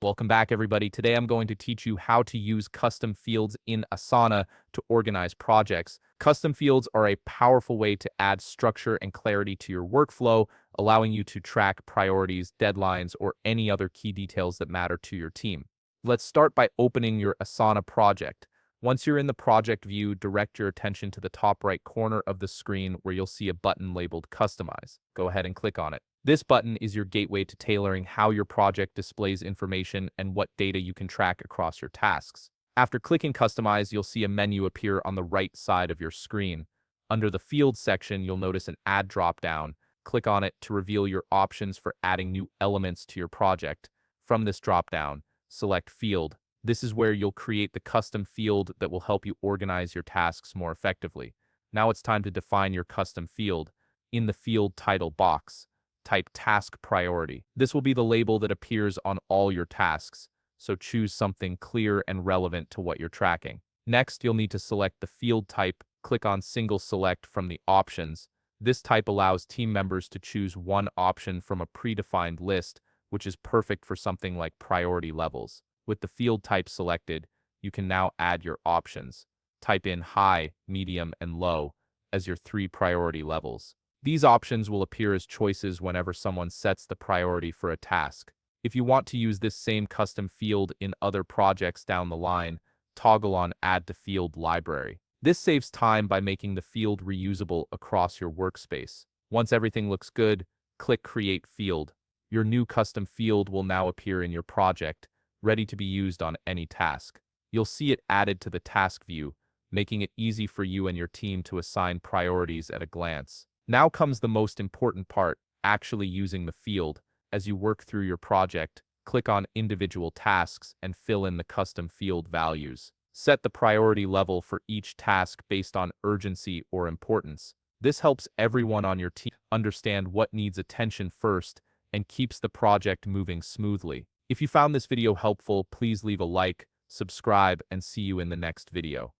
Welcome back, everybody. Today I'm going to teach you how to use custom fields in Asana to organize projects. Custom fields are a powerful way to add structure and clarity to your workflow, allowing you to track priorities, deadlines, or any other key details that matter to your team. Let's start by opening your Asana project. Once you're in the project view, direct your attention to the top right corner of the screen where you'll see a button labeled Customize. Go ahead and click on it. This button is your gateway to tailoring how your project displays information and what data you can track across your tasks. After clicking Customize, you'll see a menu appear on the right side of your screen. Under the Fields section, you'll notice an Add dropdown. Click on it to reveal your options for adding new elements to your project. From this dropdown, select Field. This is where you'll create the custom field that will help you organize your tasks more effectively. Now it's time to define your custom field. In the field title box, type Task Priority. This will be the label that appears on all your tasks, so choose something clear and relevant to what you're tracking. Next, you'll need to select the field type. Click on Single Select from the options. This type allows team members to choose one option from a predefined list, which is perfect for something like priority levels. With the field type selected, you can now add your options. Type in High, Medium, and Low as your 3 priority levels. These options will appear as choices whenever someone sets the priority for a task. If you want to use this same custom field in other projects down the line, toggle on Add to Field Library. This saves time by making the field reusable across your workspace. Once everything looks good, click Create Field. Your new custom field will now appear in your project, ready to be used on any task. You'll see it added to the task view, making it easy for you and your team to assign priorities at a glance. Now comes the most important part, actually using the field. As you work through your project, click on individual tasks and fill in the custom field values. Set the priority level for each task based on urgency or importance. This helps everyone on your team understand what needs attention first and keeps the project moving smoothly. If you found this video helpful, please leave a like, subscribe, and see you in the next video.